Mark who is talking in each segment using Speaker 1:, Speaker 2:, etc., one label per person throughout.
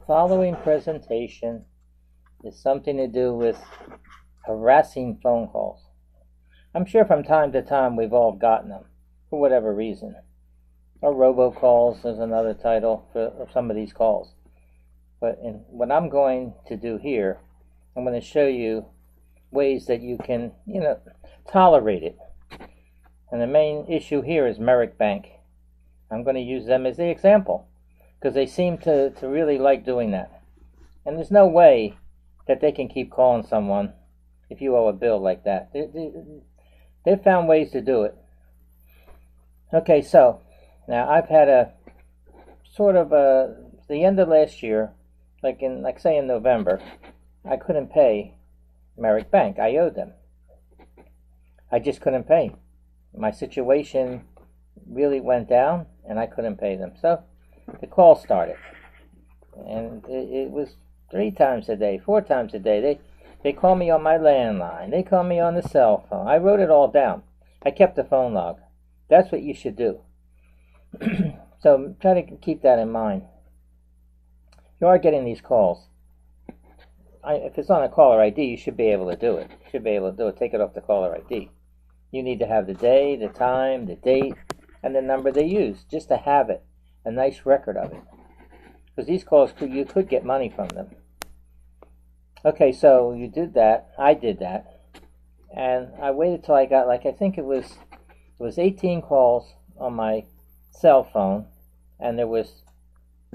Speaker 1: following presentation is something to do with harassing phone calls. I'm sure from time to time we've all gotten them, for whatever reason. Or robocalls is another title for some of these calls. But what I'm going to do here, I'm going to show you ways that you can, tolerate it. And the main issue here is Merrick Bank. I'm going to use them as the example, because they seem to really like doing that. And there's no way that they can keep calling someone if you owe a bill like that. They've found ways to do it. Okay, so now I've had a sort of the end of last year, like say in November, I couldn't pay Merrick Bank. I owed them. I just couldn't pay. My situation really went down and I couldn't pay them. So the call started. And it was 3 times a day, 4 times a day. They call me on my landline. They call me on the cell phone. I wrote it all down. I kept the phone log. That's what you should do. So try to keep that in mind. You are getting these calls. If it's on a caller ID, you should be able to do it. You should be able to do it. Take it off the caller ID. You need to have the day, the time, the date, and the number they use, just to have it, a nice record of it. Because these calls, you could get money from them. Okay, so you did that. I did that. And I waited till I got, I think it was 18 calls on my cell phone, and there was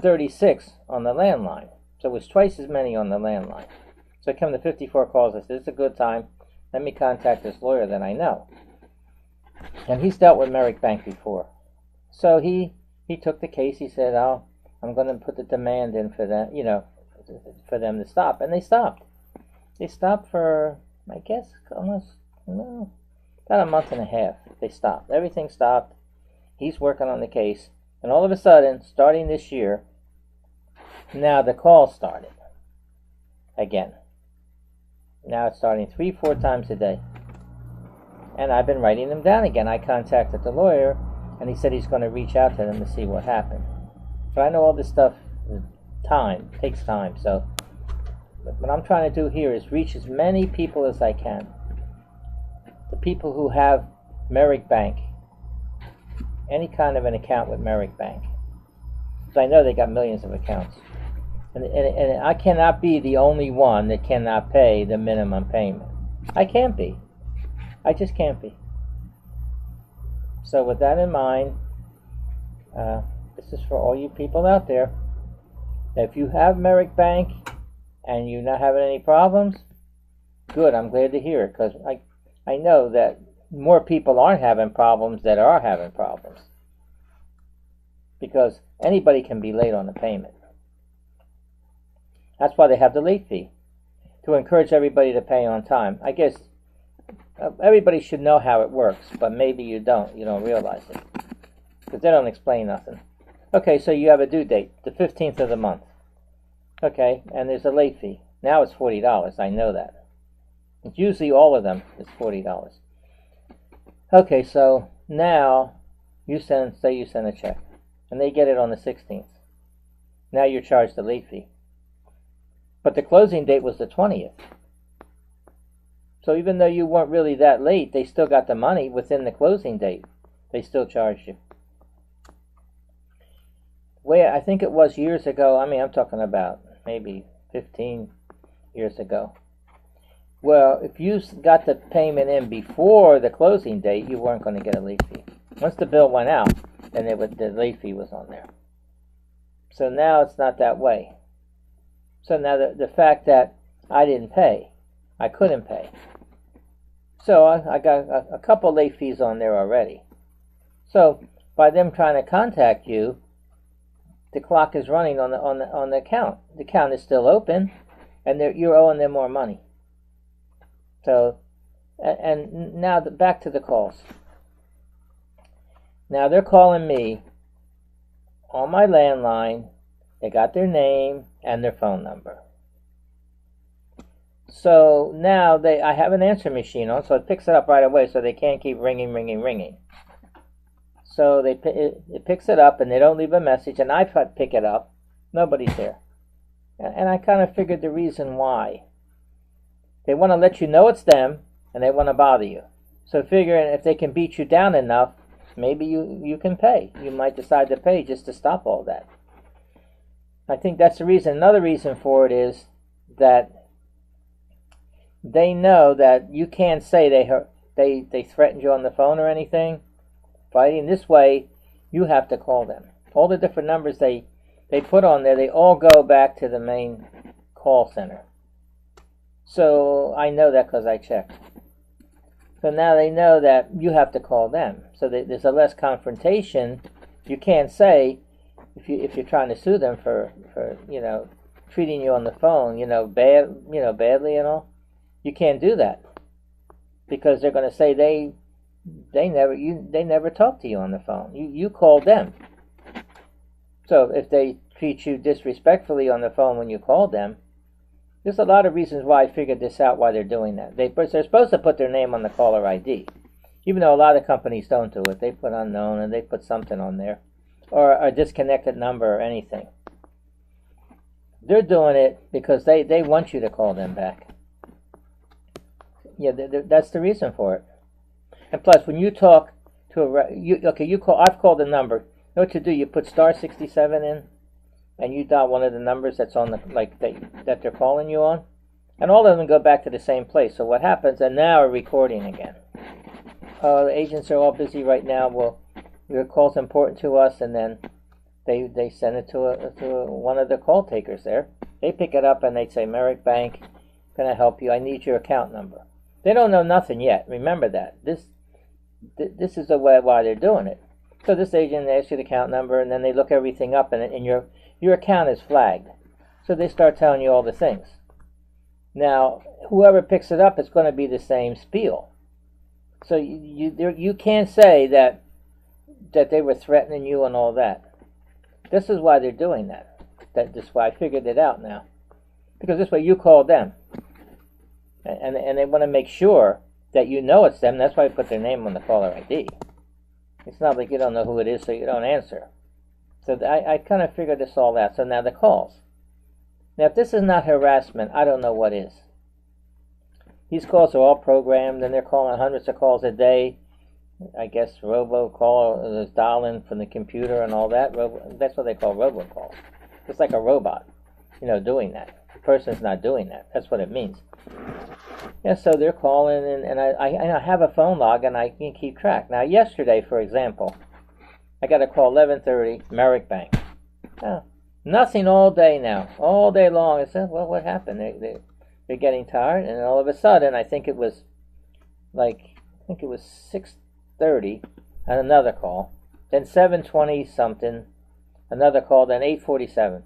Speaker 1: 36 on the landline. So it was twice as many on the landline. So I come to 54 calls. I said, it's a good time. Let me contact this lawyer that I know. And he's dealt with Merrick Bank before. So he took the case. He said, I'm going to put the demand in for that, for them to stop. And they stopped. They stopped for, I guess, about a month and a half. They stopped. Everything stopped. He's working on the case. And all of a sudden, starting this year, now the call started again. Now it's starting 3-4 times a day. And I've been writing them down again. I contacted the lawyer, and he said he's going to reach out to them to see what happened. But I know all this stuff, takes time. So what I'm trying to do here is reach as many people as I can. The people who have Merrick Bank, any kind of an account with Merrick Bank. Because I know they got millions of accounts. And I cannot be the only one that cannot pay the minimum payment. I can't be. I just can't be. So with that in mind, this is for all you people out there. If you have Merrick Bank and you're not having any problems, good, I'm glad to hear it, because I know that more people aren't having problems that are having problems. Because anybody can be late on the payment. That's why they have the late fee, to encourage everybody to pay on time. I guess everybody should know how it works, but maybe you don't realize it, because they don't explain nothing. Okay, so you have a due date, the 15th of the month. Okay, and there's a late fee. Now it's $40, I know that. It's usually all of them is $40. Okay, so now you send a check, and they get it on the 16th. Now you're charged the late fee. But the closing date was the 20th. So even though you weren't really that late, they still got the money within the closing date. They still charged you. I think it was years ago. I'm talking about maybe 15 years ago. Well, if you got the payment in before the closing date, you weren't going to get a late fee. Once the bill went out, then the late fee was on there. So now it's not that way. So now the fact that I didn't pay, I couldn't pay. So I got a couple late fees on there already. So by them trying to contact you, the clock is running on the account. The account is still open, and you're owing them more money. So, and now back to the calls. Now they're calling me on my landline. They got their name and their phone number. So now I have an answer machine on, so it picks it up right away, so they can't keep ringing. So it picks it up, and they don't leave a message, and I pick it up. Nobody's there. And I kind of figured the reason why. They want to let you know it's them, and they want to bother you. So figuring if they can beat you down enough, maybe you can pay. You might decide to pay just to stop all that. I think that's the reason. Another reason for it is that they know that you can't say they threatened you on the phone or anything. Fighting this way, you have to call them. All the different numbers they put on there, they all go back to the main call center. So I know that because I checked. So now they know that you have to call them. So there's a less confrontation. You can't say if you're trying to sue them for treating you on the phone badly and all. You can't do that because they're going to say they never talked to you on the phone. You called them. So if they treat you disrespectfully on the phone when you called them, there's a lot of reasons why I figured this out, why they're doing that. They're supposed to put their name on the caller ID, even though a lot of companies don't do it. They put unknown and they put something on there, or a disconnected number or anything. They're doing it because they want you to call them back. Yeah, that's the reason for it. And plus, when you talk to I've called the number. You know what you do? You put *67 in, and you dial one of the numbers that's on that they're calling you on, and all of them go back to the same place. So what happens? And now we're recording again. The agents are all busy right now. Well, your call's important to us, and then they send it to one of the call takers there. They pick it up and they say, Merrick Bank, can I help you? I need your account number. They don't know nothing yet. Remember that. This is the way why they're doing it. So this agent asks you the account number, and then they look everything up, and your account is flagged. So they start telling you all the things. Now, whoever picks it up, it's going to be the same spiel. So you can't say that they were threatening you and all that. This is why they're doing that. This is why I figured it out now. Because this way you call them. And they want to make sure that you know it's them. That's why I put their name on the caller ID. It's not like you don't know who it is, so you don't answer. So I kind of figured this all out. So now the calls. Now, if this is not harassment, I don't know what is. These calls are all programmed, and they're calling hundreds of calls a day. I guess robocall is dialing from the computer and all that. That's what they call robocalls. It's like a robot, doing that. The person's not doing that. That's what it means. Yeah, so they're calling, and I have a phone log, and I can keep track. Now, yesterday, for example, I got a call 11:30, Merrick Bank. Nothing all day now, all day long. I said, well, what happened? They're getting tired, and all of a sudden, I think it was 6:30, and another call. Then 7:20 something, another call. Then 8:47.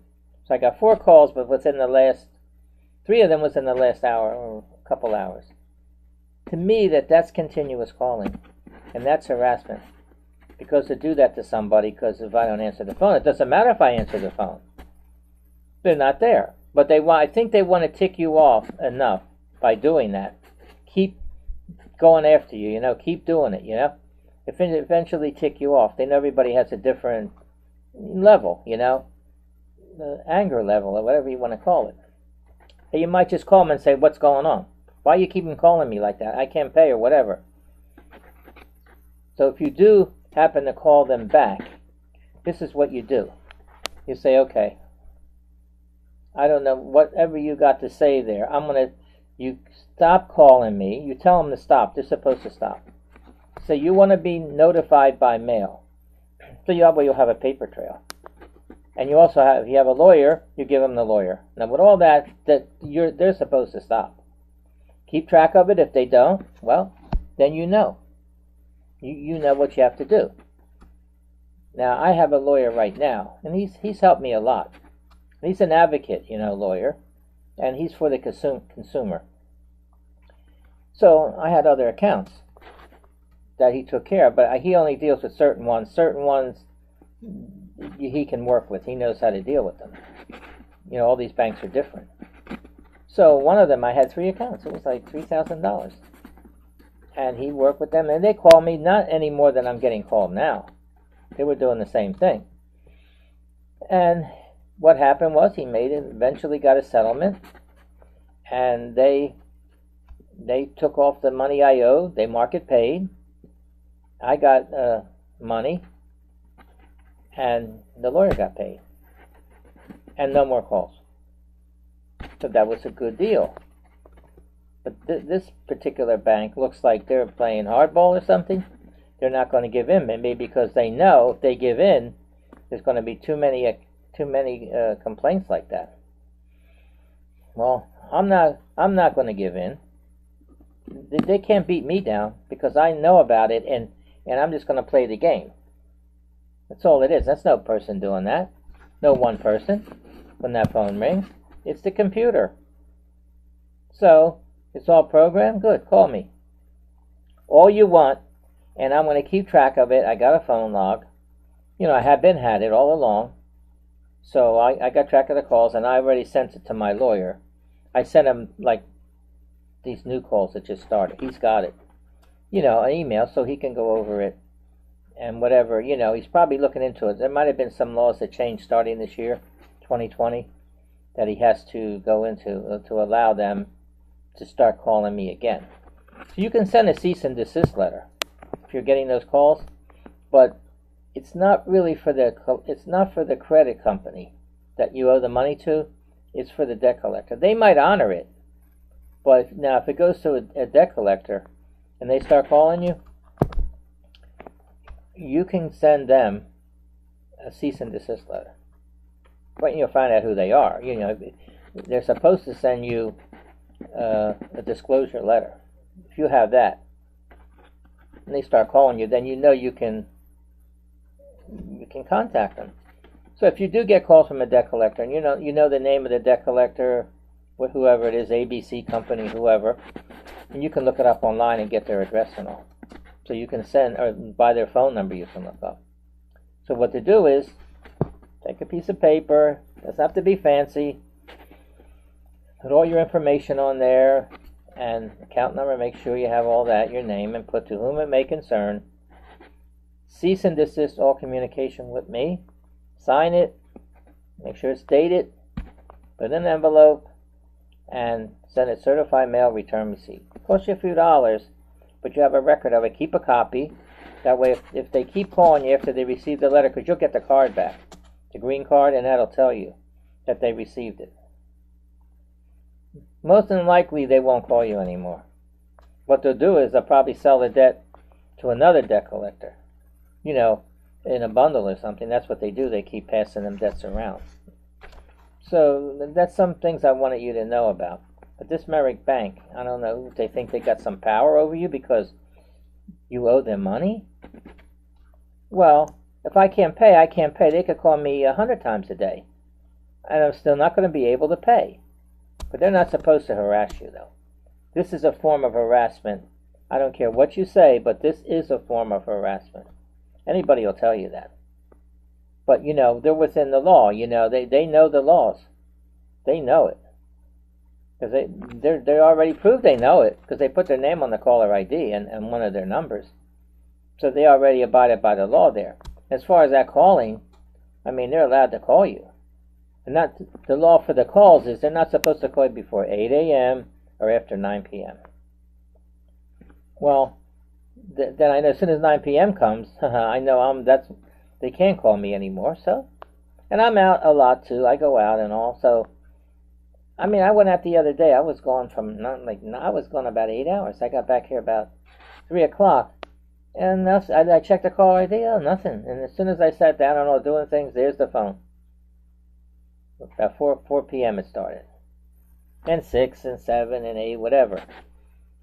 Speaker 1: So I got 4 calls, but within the last 3 of them was in the last hour or a couple hours. To me, that's continuous calling, and that's harassment. Because to do that to somebody, because if I don't answer the phone, it doesn't matter if I answer the phone. They're not there. But I think they want to tick you off enough by doing that. Keep going after you, keep doing it, Eventually tick you off. They know everybody has a different level, the anger level, or whatever you want to call it. And you might just call them and say, what's going on? Why are you keeping calling me like that? I can't pay or whatever. So if you do happen to call them back, this is what you do. You say, okay, I don't know, whatever you got to say there, you stop calling me. You tell them to stop. They're supposed to stop. So you want to be notified by mail. So you'll have a paper trail. And you also have, if you have a lawyer, you give them the lawyer. Now with all that they're supposed to stop. Keep track of it. If they don't, well, then you know. You know what you have to do. Now I have a lawyer right now, and he's helped me a lot. He's an advocate, lawyer, and he's for the consumer. So I had other accounts that he took care of, but he only deals with certain ones. Certain ones he can work with. He knows how to deal with them. All these banks are different. So one of them, I had 3 accounts. It was like $3,000. And he worked with them, and they call me not any more than I'm getting called now. They were doing the same thing. And what happened was he eventually got a settlement, and they took off the money I owed. They market paid. I got money, and the lawyer got paid, and no more calls. So that was a good deal. But this particular bank looks like they're playing hardball or something. They're not going to give in, maybe because they know if they give in, there's going to be too many complaints like that. Well, I'm not going to give in. They can't beat me down because I know about it, and I'm just going to play the game. That's all it is. That's no person doing that. No one person when that phone rings. It's the computer. So, it's all programmed? Good, call me. All you want, and I'm going to keep track of it. I got a phone log. I had it all along. So I got track of the calls, and I already sent it to my lawyer. I sent him, like, these new calls that just started. He's got it. An email, so he can go over it. And whatever, he's probably looking into it. There might have been some laws that changed starting this year, 2020, that he has to go into to allow them to start calling me again. So you can send a cease and desist letter if you're getting those calls, but it's not really for the credit company that you owe the money to. It's for the debt collector. They might honor it, but now if it goes to a debt collector and they start calling you, you can send them a cease and desist letter. But you'll find out who they are. They're supposed to send you a disclosure letter. If you have that, and they start calling you, then you can contact them. So if you do get calls from a debt collector, and you know the name of the debt collector, whoever it is, ABC company, whoever, and you can look it up online and get their address and all. So you can send, or by their phone number you can look up. So what to do is, take a piece of paper, doesn't have to be fancy, put all your information on there, and account number, make sure you have all that, your name, and put to whom it may concern. Cease and desist all communication with me. Sign it, make sure it's dated, put it in an envelope, and send it certified mail, return receipt. It costs you a few dollars, but you have a record of it. Keep a copy. That way, if they keep calling you after they receive the letter, because you'll get the card back, the green card, and that'll tell you that they received it. Most than likely, they won't call you anymore. What they'll do is they'll probably sell the debt to another debt collector, in a bundle or something. That's what they do. They keep passing them debts around. So that's some things I wanted you to know about. But this Merrick Bank, I don't know if they think they got some power over you because you owe them money. Well, if I can't pay, I can't pay. They could call me 100 times a day, and I'm still not going to be able to pay. But they're not supposed to harass you, though. This is a form of harassment. I don't care what you say, but this is a form of harassment. Anybody will tell you that. But, they're within the law. They know the laws. They know it. Because they already proved they know it, because they put their name on the caller ID and one of their numbers. So they already abided by the law there. As far as that calling, they're allowed to call you. And the law for the calls is they're not supposed to call you before 8 a.m. or after 9 p.m. Well, then I know as soon as 9 p.m. comes, I know they can't call me anymore. So, and I'm out a lot too. I go out and all. So, I went out the other day. I was gone I was gone about 8 hours. I got back here about 3 o'clock, and I checked the caller ID. Oh, nothing. And as soon as I sat down and all doing things, there's the phone. About 4 p.m. it started, and 6 and 7 and 8, whatever.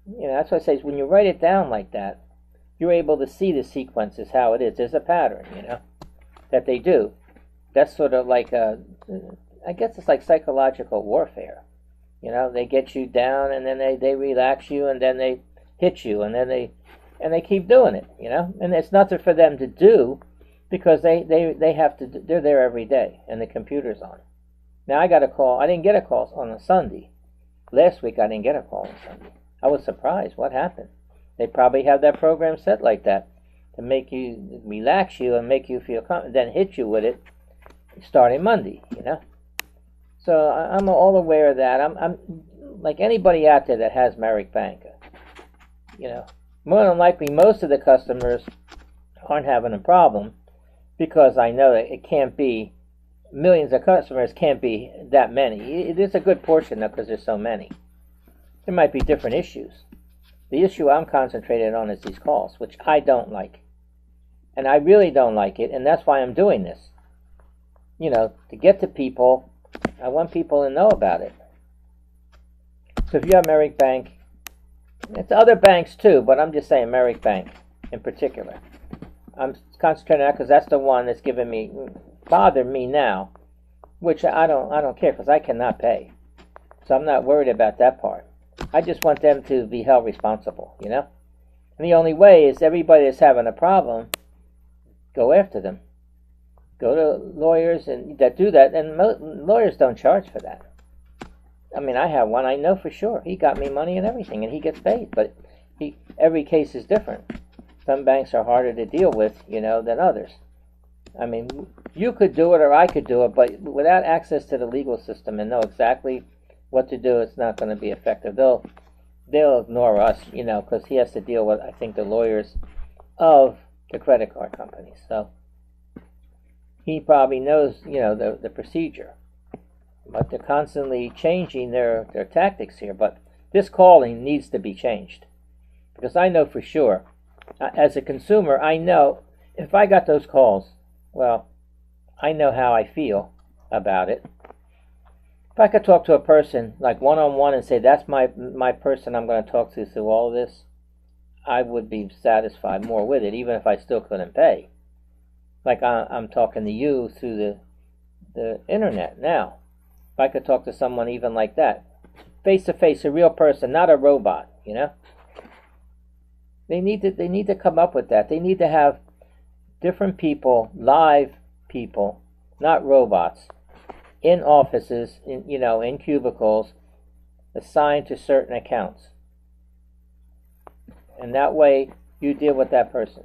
Speaker 1: That's what I say is when you write it down like that, you're able to see the sequences, how it is. There's a pattern, that they do. That's sort of like I guess it's like psychological warfare. They get you down, and then they relax you, and then they hit you, and then they keep doing it, And it's nothing for them to do because they have to. They're there every day, and the computer's on. Now I got a call. I didn't get a call on a Sunday. Last week I didn't get a call on Sunday. I was surprised. What happened? They probably have that program set like that to make you relax you and make you feel comfortable, then hit you with it starting Monday, you know. So I'm all aware of that. I'm like anybody out there that has Merrick Bank, you know, more than likely most of the customers aren't having a problem, because I know that it can't be millions of customers, can't be that many. There's a good portion though, because there's so many. There might be different issues. The issue I'm concentrated on is these calls, which I don't like. And I really don't like it, and that's why I'm doing this. You know, to get to people, I want people to know about it. So if you have Merrick Bank, it's other banks too, but I'm just saying Merrick Bank in particular. I'm concentrating on that because that's the one that's bothered me now, which I don't care, because I cannot pay. So I'm not worried about that part. I just want them to be held responsible, you know? And the only way is everybody that's having a problem, go after them. Go to lawyers and that do that, and lawyers don't charge for that. I mean, I have one, I know for sure. He got me money and everything, and he gets paid, but every case is different. Some banks are harder to deal with, you know, than others. I mean, you could do it or I could do it, but without access to the legal system and know exactly what to do, it's not going to be effective. They'll ignore us, you know, because he has to deal with, I think, the lawyers of the credit card companies. So he probably knows, you know, the procedure. But they're constantly changing their tactics here. But this calling needs to be changed, because I know for sure, as a consumer, I know if I got those calls, well, I know how I feel about it. If I could talk to a person like one-on-one and say, that's my person I'm going to talk to through all of this, I would be satisfied more with it, even if I still couldn't pay. Like I'm talking to you through the internet now. If I could talk to someone even like that, face-to-face, a real person, not a robot, you know? They need to come up with that. They need to have different people, live people, not robots, in offices, in cubicles, assigned to certain accounts. And that way, you deal with that person.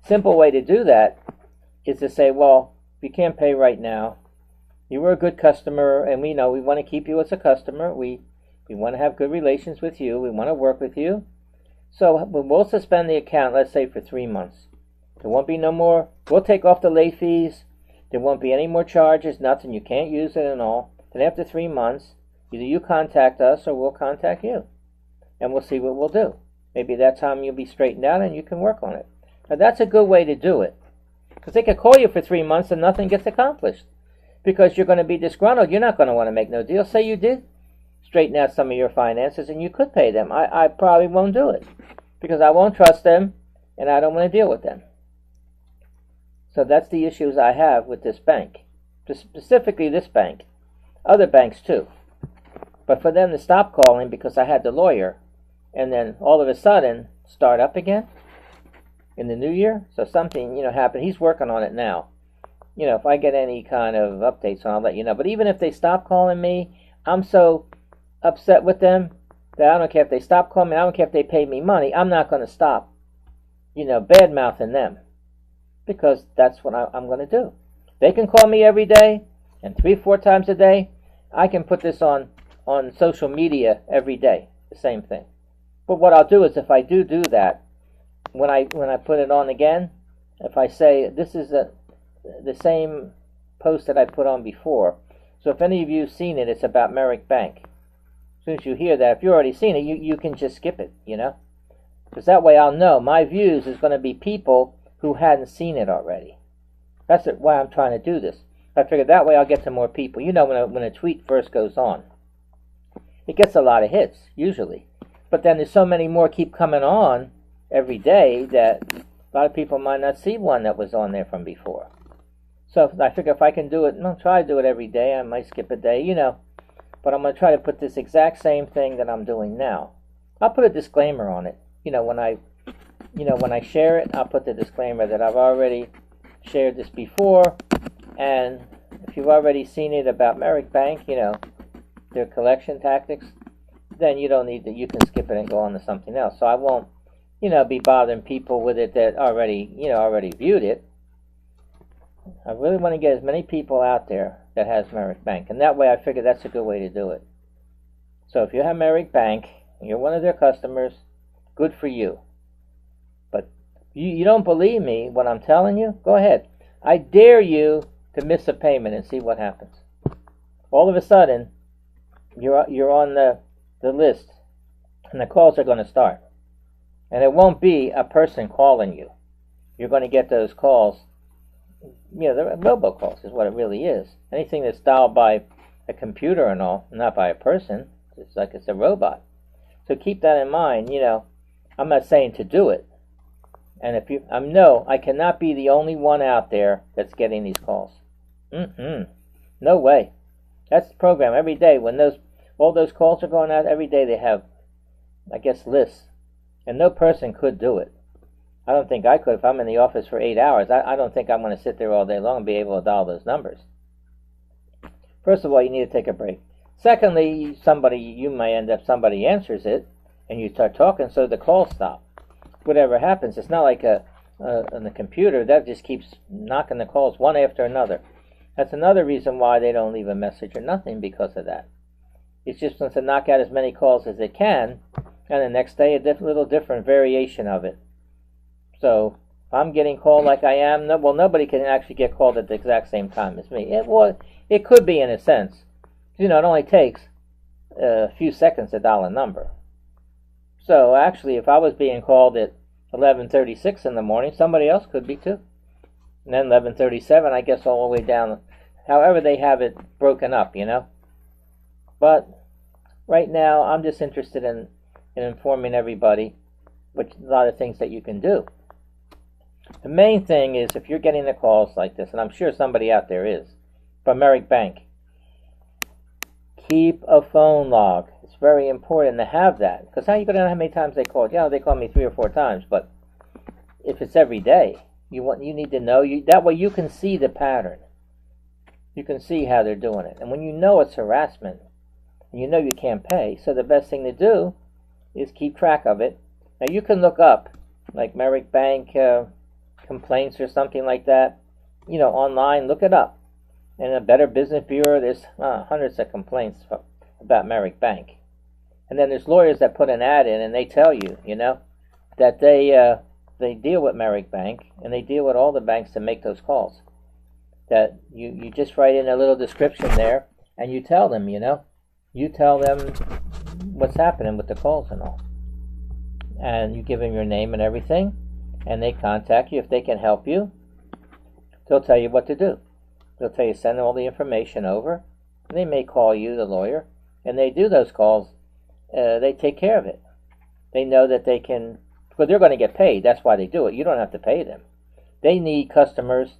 Speaker 1: Simple way to do that is to say, well, you can't pay right now. You were a good customer, and we know we want to keep you as a customer. We want to have good relations with you. We want to work with you. So we'll suspend the account, let's say, for 3 months. There won't be no more. We'll take off the late fees. There won't be any more charges, nothing. You can't use it and all. Then after 3 months, either you contact us or we'll contact you. And we'll see what we'll do. Maybe that time you'll be straightened out and you can work on it. Now that's a good way to do it. Because they could call you for 3 months and nothing gets accomplished. Because you're going to be disgruntled. You're not going to want to make no deal. Say you did straighten out some of your finances and you could pay them. I probably won't do it. Because I won't trust them and I don't want to deal with them. So that's the issues I have with this bank. Specifically this bank. Other banks too. But for them to stop calling because I had the lawyer and then all of a sudden start up again in the new year. So something, happened. He's working on it now. If I get any kind of updates, I'll let you know. But even if they stop calling me, I'm so upset with them that I don't care if they stop calling me. I don't care if they pay me money. I'm not going to stop, bad-mouthing them. Because that's what I'm going to do. They can call me every day and 3-4 times a day. I can put this on social media every day. The same thing. But what I'll do is if I do that, when I put it on again, if I say this is the same post that I put on before. So if any of you have seen it, it's about Merrick Bank. As soon as you hear that, if you've already seen it, you can just skip it, Because that way I'll know my views is going to be people who hadn't seen it already. That's why I'm trying to do this. I figured that way I'll get to more people. When a tweet first goes on, it gets a lot of hits, usually. But then there's so many more keep coming on every day that a lot of people might not see one that was on there from before. So I figure if I can do it, I'll try to do it every day. I might skip a day, But I'm going to try to put this exact same thing that I'm doing now. I'll put a disclaimer on it. When I share it, I'll put the disclaimer that I've already shared this before. And if you've already seen it about Merrick Bank, their collection tactics, then you don't need to, you can skip it and go on to something else. So I won't, be bothering people with it that already viewed it. I really want to get as many people out there that has Merrick Bank, and that way I figure that's a good way to do it. So if you have Merrick Bank, and you're one of their customers, good for you. But you don't believe me when I'm telling you? Go ahead. I dare you to miss a payment and see what happens. All of a sudden, you're on the list, and the calls are going to start. And it won't be a person calling you. You're going to get those calls. They're robocalls is what it really is. Anything that's dialed by a computer and all, not by a person. It's like it's a robot. So keep that in mind. I'm not saying to do it. And if you, I cannot be the only one out there that's getting these calls. No way. That's the program every day. When all those calls are going out every day, they have, I guess, lists. And no person could do it. I don't think I could. If I'm in the office for 8 hours, I don't think I'm going to sit there all day long and be able to dial those numbers. First of all, you need to take a break. Secondly, somebody answers it, and you start talking, so the calls stop. Whatever happens, it's not like on the computer that just keeps knocking the calls one after another. That's another reason why they don't leave a message or nothing, because of that. It's just wants to knock out as many calls as it can, and the next day a little different variation of it. So if I'm getting called like I am, nobody can actually get called at the exact same time as me. It could be in a sense. It only takes a few seconds to dial a number. So actually, if I was being called at 11:36 in the morning, somebody else could be too. And then 11:37, I guess, all the way down. However they have it broken up, But right now, I'm just interested in informing everybody which a lot of things that you can do. The main thing is, if you're getting the calls like this, and I'm sure somebody out there is, from Merrick Bank, keep a phone log. It's very important to have that, because how are you going to know how many times they called? They called me 3 or 4 times, but if it's every day, you need to know. That way you can see the pattern. You can see how they're doing it. And when you know it's harassment, and you know you can't pay, so the best thing to do is keep track of it. Now you can look up, like Merrick Bank complaints or something like that, online, look it up. In a Better Business Bureau, there's hundreds of complaints about Merrick Bank. And then there's lawyers that put an ad in, and they tell you, that they deal with Merrick Bank, and they deal with all the banks to make those calls. That you just write in a little description there, and you tell them, you tell them what's happening with the calls and all. And you give them your name and everything, and they contact you. If they can help you, they'll tell you what to do. They'll tell you send all the information over, and they may call you, the lawyer, and they do those calls. They take care of it. They know that they can, because they're going to get paid. That's why they do it. You don't have to pay them. They need customers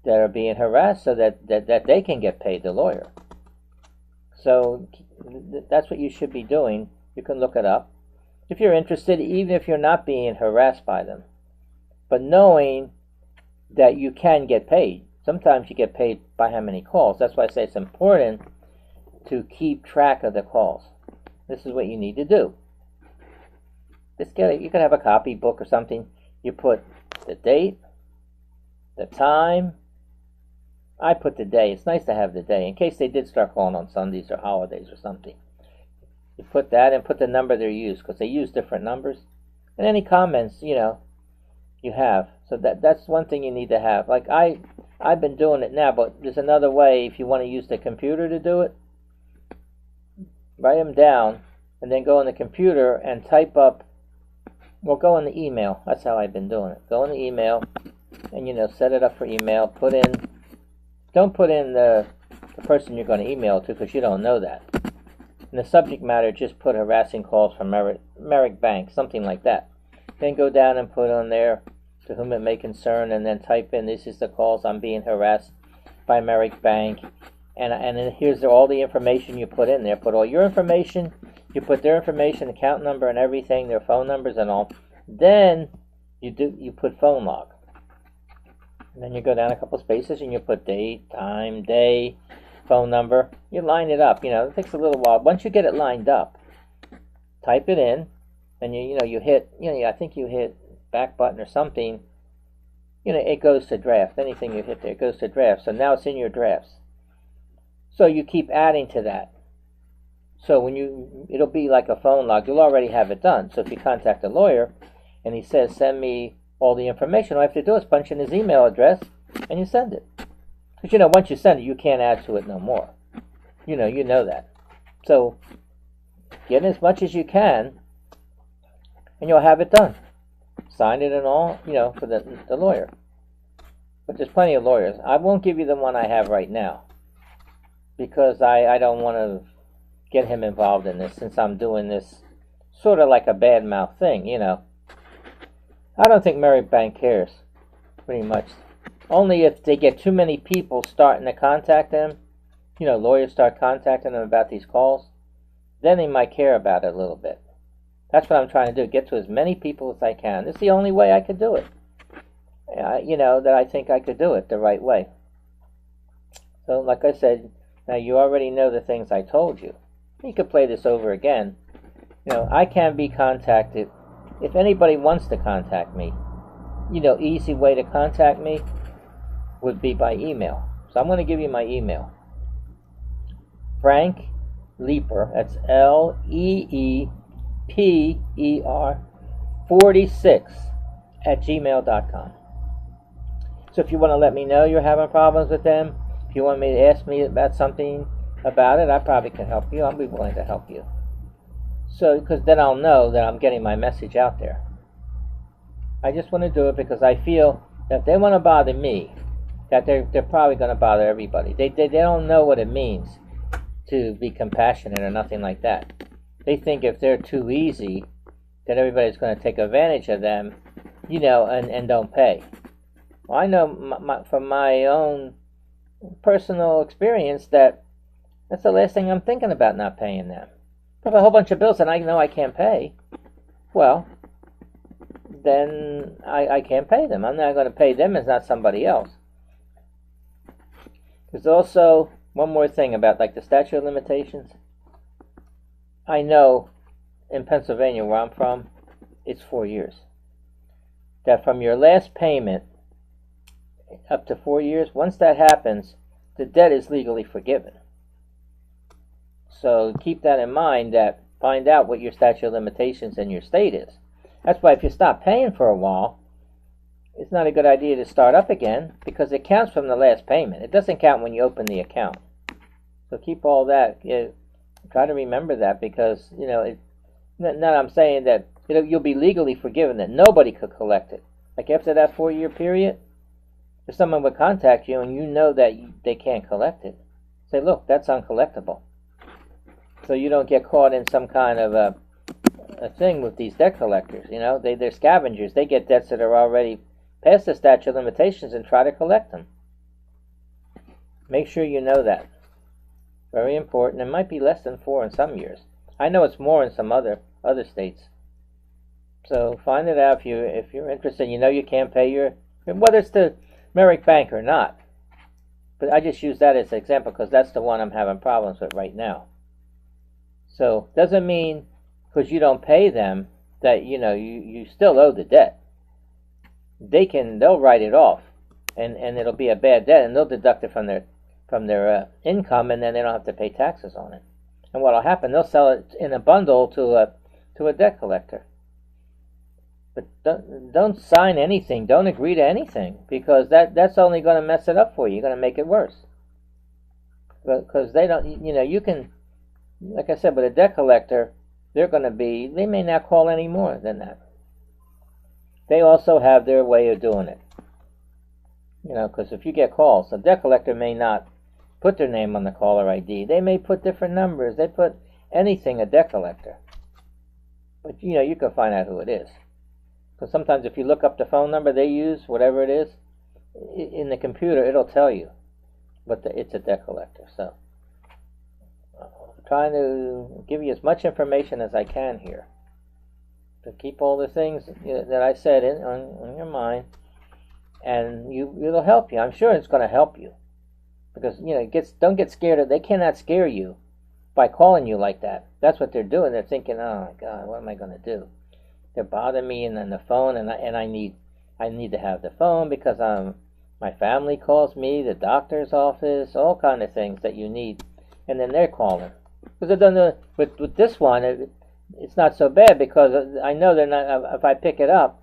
Speaker 1: that are being harassed so that they can get paid, the lawyer. So that's what you should be doing. You can look it up if you're interested, even if you're not being harassed by them. But knowing that you can get paid. Sometimes you get paid by how many calls. That's why I say it's important to keep track of the calls. This is what you need to do. You could have a copy book or something. You put the date, the time. I put the day. It's nice to have the day in case they did start calling on Sundays or holidays or something. You put that and put the number they use, because they use different numbers. And any comments, you have. So that's one thing you need to have. Like I've been doing it now, but there's another way if you want to use the computer to do it. Write them down, and then go on the computer and type up, go in the email. That's how I've been doing it. Go in the email, and set it up for email. Don't put in the person you're going to email to, because you don't know that. In the subject matter, just put harassing calls from Merrick Bank, something like that. Then go down and put on there, to whom it may concern, and then type in, this is the calls, I'm being harassed by Merrick Bank. And then here's all the information you put in there. Put all your information, you put their information, account number and everything, their phone numbers and all. Then you put phone log. And then you go down a couple spaces and you put date, time, day, phone number. You line it up. It takes a little while. Once you get it lined up, type it in, and you hit, I think you hit back button or something, it goes to draft. Anything you hit there, it goes to draft. So now it's in your drafts. So you keep adding to that. So it'll be like a phone log. You'll already have it done. So if you contact a lawyer and he says, send me all the information, all you have to do is punch in his email address and you send it. Because, once you send it, you can't add to it no more. You know that. So get as much as you can and you'll have it done. Sign it and all, for the lawyer. But there's plenty of lawyers. I won't give you the one I have right now because I don't want to get him involved in this, since I'm doing this sort of like a bad mouth thing, I don't think Merrick Bank cares, pretty much. Only if they get too many people starting to contact them, lawyers start contacting them about these calls, then they might care about it a little bit. That's what I'm trying to do, get to as many people as I can. It's the only way I could do it. That I think I could do it the right way. So, like I said, now you already know the things I told you. You could play this over again. I can be contacted. If anybody wants to contact me, easy way to contact me would be by email. So I'm going to give you my email. Frank Leeper, that's LEEPER 46 @gmail.com. So if you want to let me know you're having problems with them, if you want me to ask me about something about it, I probably can help you. I'll be willing to help you. So, because then I'll know that I'm getting my message out there. I just want to do it because I feel that if they want to bother me, that they're probably going to bother everybody. They don't know what it means to be compassionate or nothing like that. They think if they're too easy, that everybody's going to take advantage of them, and don't pay. Well, I know from my own personal experience that that's the last thing I'm thinking about, not paying them. If I have a whole bunch of bills and I know I can't pay, well, then I can't pay them. I'm not going to pay them as not somebody else. There's also one more thing about like the statute of limitations. I know in Pennsylvania, where I'm from, it's 4 years. That from your last payment up to 4 years, once that happens, the debt is legally forgiven. So keep that in mind, that find out what your statute of limitations in your state is. That's why if you stop paying for a while, it's not a good idea to start up again, because it counts from the last payment. It doesn't count when you open the account. So keep all that. Try to remember that, because, now I'm saying that you'll be legally forgiven, that nobody could collect it. Like after that 4-year period, if someone would contact you and you know that they can't collect it, say, look, that's uncollectible. So you don't get caught in some kind of a thing with these debt collectors. They're scavengers. They get debts that are already past the statute of limitations and try to collect them. Make sure you know that. Very important. It might be less than 4 in some years. I know it's more in some other states. So find it out if you're interested. You can't pay whether it's the Merrick Bank or not. But I just use that as an example because that's the one I'm having problems with right now. So doesn't mean because you don't pay them that you still owe the debt. They'll write it off, and it'll be a bad debt, and they'll deduct it from their income, and then they don't have to pay taxes on it. And what'll happen? They'll sell it in a bundle to a debt collector. But don't sign anything. Don't agree to anything, because that's only going to mess it up for you. You're going to make it worse. Because they don't. You can. Like I said, with a debt collector, they may not call any more than that. They also have their way of doing it. Because if you get calls, a debt collector may not put their name on the caller ID. They may put different numbers. They put anything, a debt collector. But, you can find out who it is. Because sometimes if you look up the phone number they use, whatever it is, in the computer, it'll tell you. But it's a debt collector, so. Trying to give you as much information as I can here to keep all the things that I said on your mind, and it'll help you. I'm sure it's going to help you, because don't get scared. They cannot scare you by calling you like that. That's what they're doing. They're thinking, oh my God, what am I going to do? They're bothering me and on the phone, and I need I need to have the phone because my family calls me, the doctor's office, all kind of things that you need, and then they're calling. Because with this one, it's not so bad because I know they're not. If I pick it up,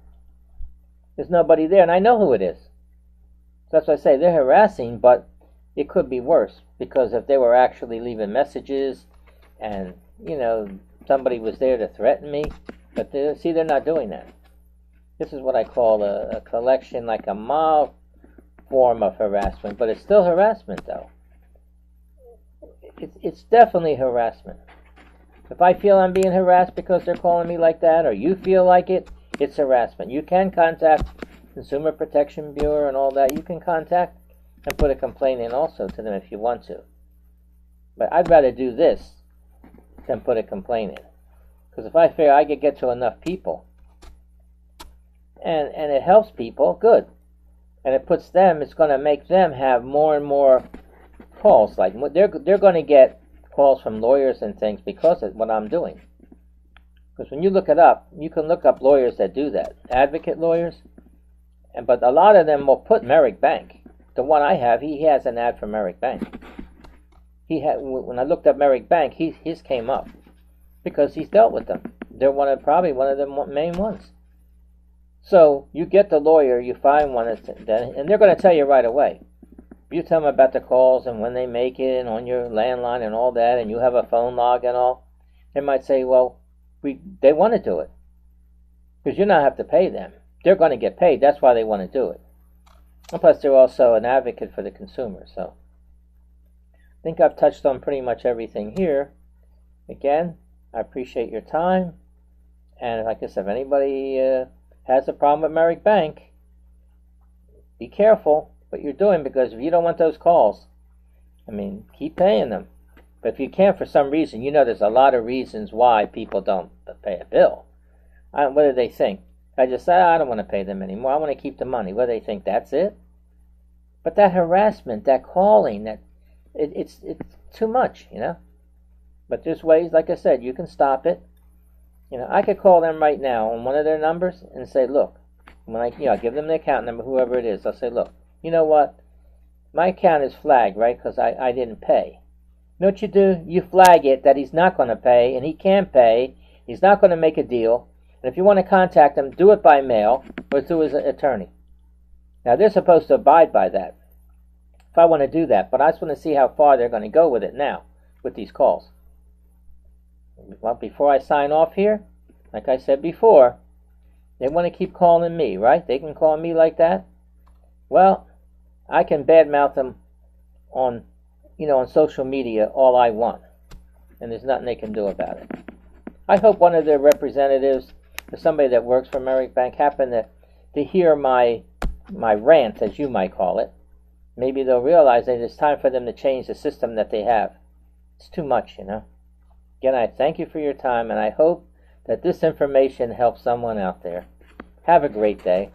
Speaker 1: there's nobody there, and I know who it is. So that's why I say they're harassing, but it could be worse because if they were actually leaving messages, and somebody was there to threaten me, but they're not doing that. This is what I call a collection, like a mild form of harassment, but it's still harassment, though. It's definitely harassment. If I feel I'm being harassed because they're calling me like that, or you feel like it, it's harassment. You can contact Consumer Protection Bureau and all that. You can contact and put a complaint in also to them if you want to. But I'd rather do this than put a complaint in. Because if I figure I could get to enough people, and it helps people, good. And it puts them, it's going to make them have more and more calls. Like they're going to get calls from lawyers and things because of what I'm doing. Because when you look it up, you can look up lawyers that do that, advocate lawyers. But a lot of them will put Merrick Bank. The one I have, he has an ad for Merrick Bank. When I looked up Merrick Bank, his came up because he's dealt with them. They're probably one of the main ones. So you get the lawyer, you find one, and they're going to tell you right away. You tell them about the calls and when they make it, and on your landline and all that, and you have a phone log and all. They might say, well, they want to do it because you don't have to pay them. They're going to get paid. That's why they want to do it. And plus, they're also an advocate for the consumer. So I think I've touched on pretty much everything here. Again, I appreciate your time. And like I said, if anybody has a problem with Merrick Bank, be careful what you're doing, because if you don't want those calls, keep paying them. But if you can't for some reason, there's a lot of reasons why people don't pay a bill. What do they think? I just say, I don't want to pay them anymore. I want to keep the money. What do they think? That's it? But that harassment, that calling, it's too much, But there's ways, like I said, you can stop it. I could call them right now on one of their numbers and say, look, when I give them the account number, whoever it is, I'll say, look, you know what? My account is flagged, right, because I didn't pay. You know what you do? You flag it that he's not going to pay, and he can't pay. He's not going to make a deal. And if you want to contact him, do it by mail or through his attorney. Now, they're supposed to abide by that if I want to do that, but I just want to see how far they're going to go with it now with these calls. Well, before I sign off here, like I said before, they want to keep calling me, right? They can call me like that. Well, I can badmouth them on social media all I want, and there's nothing they can do about it. I hope one of their representatives or somebody that works for Merrick Bank happened to hear my rant, as you might call it. Maybe they'll realize that it's time for them to change the system that they have. It's too much, Again, I thank you for your time, and I hope that this information helps someone out there. Have a great day.